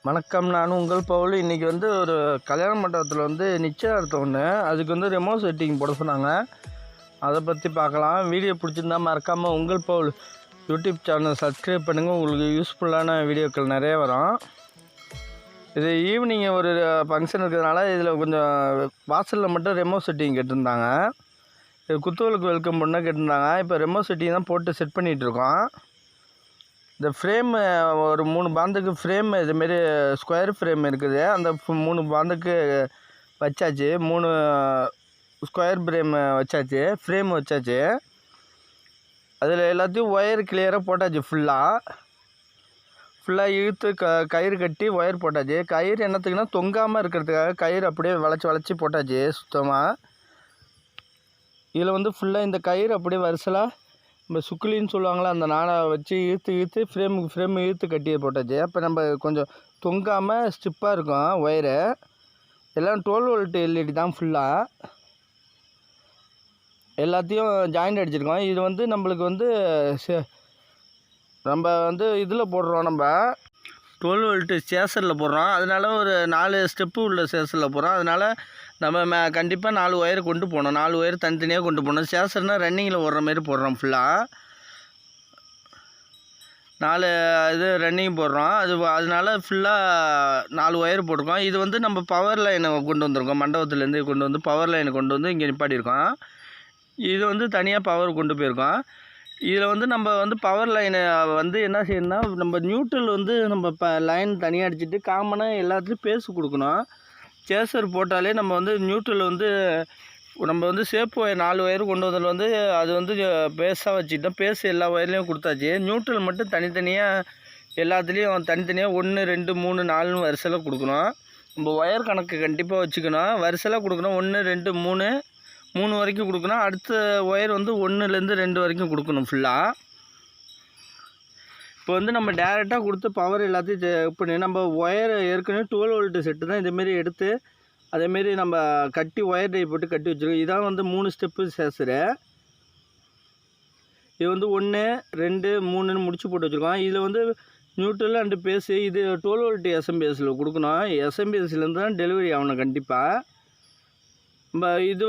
வணக்கம். நான் ungalPaul. இன்றைக்கி ஒரு கல்யாண மண்டபத்தில் நிச்சயதார்த்தம் ஒன்று. அதுக்கு ரெமோ செட்டிங் போட சொன்னாங்க. அதை பற்றி பார்க்கலாம். வீடியோ பிடிச்சிருந்தா மறக்காமல் ungalPaul யூடியூப் சேனல் சப்ஸ்கிரைப் பண்ணுங்கள். உங்களுக்கு யூஸ்ஃபுல்லான வீடியோக்கள் நிறைய வரும். இது ஈவினிங் ஒரு ஃபங்க்ஷன் இருக்கிறதுனால இதில் கொஞ்சம் வாசலில் மட்டும் ரெமோ செட்டிங் கேட்டிருந்தாங்க. இது குத்துவலுக்கு வெல்கம் பண்ண கேட்டிருந்தாங்க. இப்போ ரெமோ செட்டிங் தான் போட்டு செட் பண்ணிகிட்ருக்கோம். இந்த ஃப்ரேம் ஒரு 3 பாந்துக்கு ஃப்ரேம் இதுமாரி ஸ்கொயர் ஃப்ரேம் இருக்குது. அந்த 3 பாந்துக்கு வச்சாச்சு. 3 ஸ்கொயர் ஃப்ரேம் வச்சாச்சு. அதில் எல்லாத்தையும் ஒயர் கிளியராக போட்டாச்சு. ஃபுல்லாக இழுத்து கயிறு கட்டி ஒயர் போட்டாச்சு. கயிறு என்னத்துக்குன்னா தொங்காமல் இருக்கிறதுக்காக கயிறு அப்படியே வளைச்சி போட்டாச்சு சுத்தமாக. இதில் ஃபுல்லாக இந்த கயிறு அப்படியே வரிசலாக நம்ம சுக்குலின்னு சொல்லுவாங்களா, அந்த நாளை வச்சு இழுத்து ஃப்ரேம் இழுத்து கட்டி போட்டாச்சு. அப்போ நம்ம கொஞ்சம் தொங்காமல் ஸ்டிப்பாக இருக்கும் ஒயரு. எல்லாம் 12 வோல்ட் எல்இடி தான். ஃபுல்லாக எல்லாத்தையும் ஜாயிண்ட் அடிச்சிருக்கோம். இது நம்மளுக்கு நம்ம இதில் போடுறோம். நம்ம 12 வோல்ட்டு சேசரில் போடுறோம். அதனால ஒரு 4 ஸ்டெப்பு உள்ள சேசரில் போடுறோம். அதனால் நம்ம கண்டிப்பாக 4 ஒயர் கொண்டு போகணும். 4 ஒயர் தனித்தனியாக கொண்டு போகணும். சேசர்னால் ரன்னிங்கில் ஓடுற மாதிரி போடுறோம். ஃபுல்லாக 4 இது ரன்னிங் போடுறோம். அதனால ஃபுல்லாக 4 ஒயர் போட்டிருக்கோம். இது நம்ம பவர் லைனை கொண்டு வந்திருக்கோம். மண்டபத்துலேருந்து கொண்டு வந்து பவர் லைனை கொண்டு வந்து இங்கே நிப்பாட்டியிருக்கோம். இது தனியாக பவர் கொண்டு போயிருக்கோம். இதில் நம்ம பவர் லைனை என்ன செய்யணும்னா, நம்ம நியூட்ரல் நம்ம லைன் தனியாக அடிச்சுட்டு காமனாக எல்லாத்துலேயும் பேஸு கொடுக்கணும். சேசர் போட்டாலே நம்ம நியூட்ரல் நம்ம சேப்பு ஒயர் 4 ஒயர் கொண்டு வந்ததில் அது பேஸாக வச்சுக்கிட்டோம். பேஸ் எல்லா ஒயர்லேயும் கொடுத்தாச்சு. நியூட்ரல் மட்டும் தனித்தனியாக எல்லாத்துலேயும் தனித்தனியாக 1 2 3 4 வரிசையில் கொடுக்கணும். நம்ம ஒயர் கணக்கு கண்டிப்பாக வச்சுக்கணும். வரிசையில் கொடுக்கணும். 1 2 3 வரைக்கும் கொடுக்கணும். அடுத்த ஒயர் 1லேருந்து 2 வரைக்கும் கொடுக்கணும் ஃபுல்லாக. இப்போ நம்ம டேரெக்டாக கொடுத்து பவர் எல்லாத்தையும் செக் பண்ணி நம்ம ஒயர் ஏற்கனவே 12 வோல்ட்டு செட்டு தான் இதேமாரி எடுத்து அதேமாரி நம்ம கட்டி ஒயர் டை போட்டு கட்டி வச்சுருக்கோம். இதான் 3 ஸ்டெப்பு சேசரு. இது 1 2 3ன்னு முடிச்சு போட்டு வச்சுருக்கோம். இதில் நியூட்ரல் அண்டு பேஸு இது 12 வோல்ட்டு எஸ்எம்பிஎஸில் கொடுக்கணும். எஸ்எம்பிஎஸ்லேருந்து தான் டெலிவரி ஆகணும் கண்டிப்பாக. நம்ம இது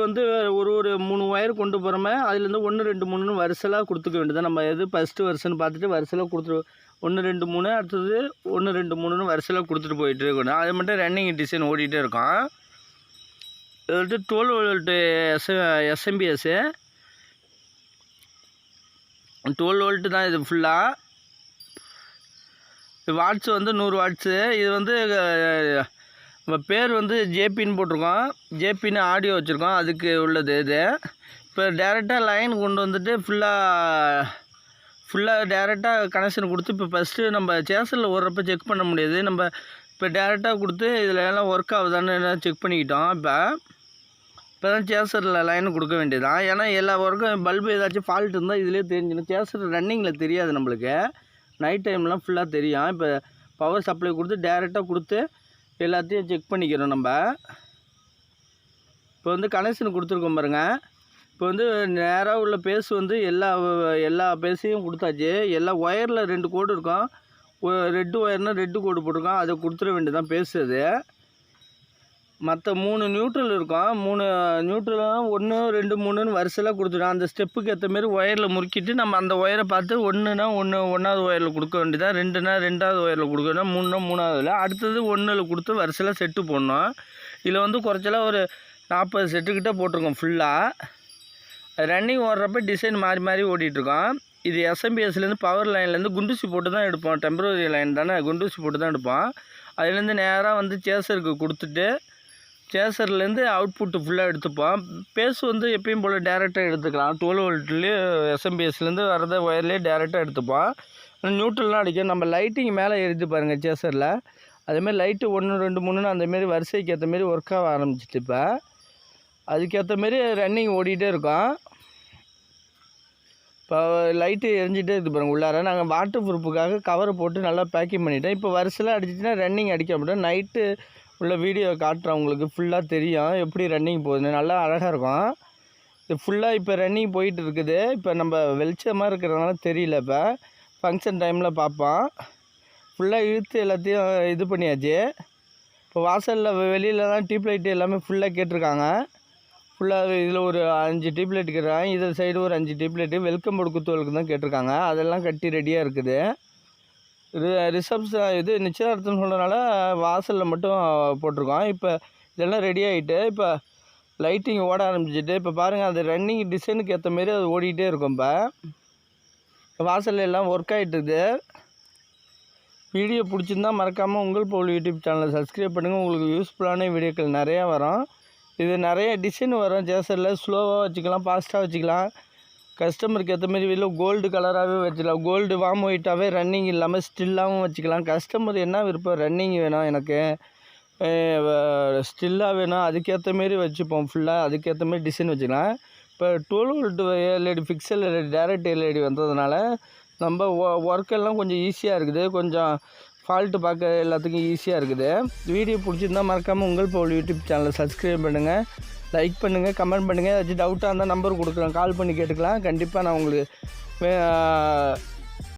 ஒரு 3 ஒயர் கொண்டு போகிறோமே, அதுலேருந்து 1 2 3ன்னு வரிசலாக கொடுத்துக்க வேண்டியதான். நம்ம எது ஃபஸ்ட்டு வரிசைன்னு பார்த்துட்டு வரிசலாக கொடுத்துரு 1 2 3 அடுத்தது 1 2 3ன்னு வரிசலாக கொடுத்துட்டு போயிட்டு இருக்கணும். அது மட்டும் ரன்னிங் டிசைன் ஓடிட்டே இருக்கும். இது 12 வோல்ட்டு எஸ்எம்பிஎஸ்ஸு 12 வோல்ட்டு தான். இது ஃபுல்லாக வாட்ஸு 100 வாட்ஸு. இது நம்ம பேர் ஜேபின்னு போட்டிருக்கோம். ஜேபின்னு ஆடியோ வச்சுருக்கோம். அதுக்கு உள்ளது இது. இப்போ டேரெக்டாக லைன் கொண்டு வந்துட்டு ஃபுல்லாக டேரெக்டாக கனெக்ஷன் கொடுத்து இப்போ ஃபஸ்ட்டு நம்ம சேசரில் ஓடுறப்ப செக் பண்ண முடியாது. நம்ம இப்போ டேரெக்டாக கொடுத்து இதில் எல்லாம் ஒர்க் ஆகுதான்னு செக் பண்ணிக்கிட்டோம். இப்போ தான் சேசரில் லைன் கொடுக்க வேண்டியதான். ஏன்னா எல்லா ஒர்க்கும் பல்பு ஏதாச்சும் ஃபால்ட் இருந்தால் இதிலே தெரிஞ்சிடும். சேசர் ரன்னிங்கில் தெரியாது நம்மளுக்கு. நைட் டைம்லாம் ஃபுல்லாக தெரியும். இப்போ பவர் சப்ளை கொடுத்து டேரெக்டாக கொடுத்து எல்லாத்தையும் செக் பண்ணிக்கிறோம். நம்ம இப்போ கனெக்ஷன் கொடுத்துருக்கோம் பாருங்கள். இப்போ நேராக உள்ள பேஸ் எல்லா பேஸையும் கொடுத்தாச்சு. எல்லா ஒயரில் 2 கோடு இருக்கும். ரெட்டு ஒயர்னால் ரெட்டு கோடு போட்டிருக்கோம். அதை கொடுத்துட வேண்டியதான் பேஸ். அது மற்ற 3 நியூட்ரல் இருக்கும். 3 நியூட்ரலாம் 1 2 3ன்னு வரிசையில் கொடுத்துடும். அந்த ஸ்டெப்புக்கு ஏற்ற மாரி ஒயரில் முறுக்கிட்டு நம்ம அந்த ஒயரை பார்த்து 1னா 1வது ஒயரில் கொடுக்க வேண்டியதான். 2னா 2வது ஒயரில் கொடுக்கணும். 3னா 3வது. அடுத்தது 1ல் கொடுத்து வரிசையில் செட்டு போடணும். இதில் குறைச்சலாக ஒரு 40 செட்டுக்கிட்ட போட்டிருக்கோம். ஃபுல்லாக ரன்னிங் ஓடுறப்ப டிசைன் மாறி ஓடிட்டுருக்கோம். இது எஸ்எம்பிஎஸ்லேருந்து பவர் லைன்லேருந்து குண்டூசி போட்டு தான் எடுப்போம். டெம்பரரி லைன் தானே, குண்டூசி போட்டு தான் எடுப்போம். அதுலேருந்து நேராக சேசருக்கு கொடுத்துட்டு சேசர்லேருந்து அவுட்புட்டு ஃபுல்லாக எடுத்துப்போம். பேஸ் எப்பயும் போல் டேரெக்டாக எடுத்துக்கலாம். 12 வோல்ட்லேயே எஸ்எம்பிஎஸ்லேருந்து வரத ஒயர்லேயே டேரெக்டாக எடுத்துப்போம். நியூட்ரல்லாம் அடிக்கும். நம்ம லைட்டிங் மேலே எரித்து பாருங்கள் சேசரில். அதேமாதிரி லைட்டு 1 2 3ன்னு அந்தமாரி வரிசைக்கு ஏற்ற மாரி ஒர்க் ஆக ஆரம்பிச்சிட்டு இப்போ அதுக்கேற்ற மாரி ரன்னிங் ஓடிட்டே இருக்கும். இப்போ லைட்டு எரிஞ்சிட்டே இருக்குது பாருங்கள். உள்ளார நாங்கள் வாட்டர் ப்ரூஃபுக்காக கவரை போட்டு நல்லா பேக்கிங் பண்ணிவிட்டோம். இப்போ வரிசையில் அடிச்சிச்சுன்னா ரன்னிங் அடிக்க மாட்டோம். நைட்டு உள்ள வீடியோ காட்டுறேன் உங்களுக்கு. ஃபுல்லாக தெரியும் எப்படி ரன்னிங் போகுதுன்னு. நல்லா அழகாக இருக்கும். இது ஃபுல்லாக இப்போ ரன்னிங் போயிட்டு இருக்குது. இப்போ நம்ம வெளிச்சமாக இருக்கிறதுனால தெரியல. இப்போ ஃபங்க்ஷன் டைமில் பார்ப்போம். ஃபுல்லாக இழுத்து எல்லாத்தையும் இது பண்ணியாச்சு. இப்போ வாசலில் வெளியில் தான் டியூப் லைட்டு எல்லாமே ஃபுல்லாக கேட்டிருக்காங்க. ஃபுல்லாக இதில் ஒரு 5 டியூப் லைட் கேட்குறாங்க. இதில் சைடு ஒரு 5 டியூப் லைட்டு வெல்கம் போர்டு குத்துவலுக்கு தான் கேட்டிருக்காங்க. அதெல்லாம் கட்டி ரெடியாக இருக்குது. ரிசப்ஷன் இது நிச்சயதார்த்தம்னு சொல்கிறதுனால வாசலில் மட்டும் போட்டிருக்கோம். இப்போ இதெல்லாம் ரெடி ஆகிட்டு இப்போ லைட்டிங் ஓட ஆரம்பிச்சிட்டு இப்போ பாருங்கள், அது ரன்னிங் டிசைனுக்கு ஏற்ற மாரி அது ஓடிக்கிட்டே இருக்கும். இப்போ வாசலில் எல்லாம் ஒர்க் ஆகிட்டுருக்குது. வீடியோ பிடிச்சிருந்தா மறக்காமல் உங்கள் பவுல் யூடியூப் சேனலை சப்ஸ்கிரைப் பண்ணுங்கள். உங்களுக்கு யூஸ்ஃபுல்லான வீடியோக்கள் நிறையா வரும். இது நிறைய டிசைன் வரும். ஜேசரில் ஸ்லோவாக வச்சுக்கலாம், ஃபாஸ்ட்டாக வச்சுக்கலாம். கஸ்டமருக்கு ஏற்ற மாரி வெளியில் கோல்டு கலராகவே வச்சுக்கலாம். கோல்டு வார்ம் ஒயிட்டாகவே ரன்னிங் இல்லாமல் ஸ்டில்லாகவும் வச்சுக்கலாம். கஸ்டமர் என்ன விருப்பம், ரன்னிங் வேணும் எனக்கு ஸ்டில்லாக வேணும், அதுக்கேற்ற மாரி வச்சுப்போம். ஃபுல்லாக அதுக்கேற்ற மாரி டிசைன் வச்சுக்கலாம். இப்போ 12 volt LED Pixel LED direct LED வந்ததுனால நம்ம ஒர்க்கெல்லாம் கொஞ்சம் ஈஸியாக இருக்குது. கொஞ்சம் ஃபால்ட்டு பார்க்க எல்லாத்துக்கும் ஈஸியாக இருக்குது. வீடியோ பிடிச்சிருந்தால் மறக்காமல் உங்கள் பவுல் யூடியூப் சேனலை சப்ஸ்கிரைப் பண்ணுங்கள், லைக் பண்ணுங்கள், கமெண்ட் பண்ணுங்கள். ஏதாச்சும் டவுட்டாக இருந்தால் நம்பர் கொடுக்குறேன், கால் பண்ணி கேட்டுக்கலாம். கண்டிப்பாக நான் உங்களுக்கு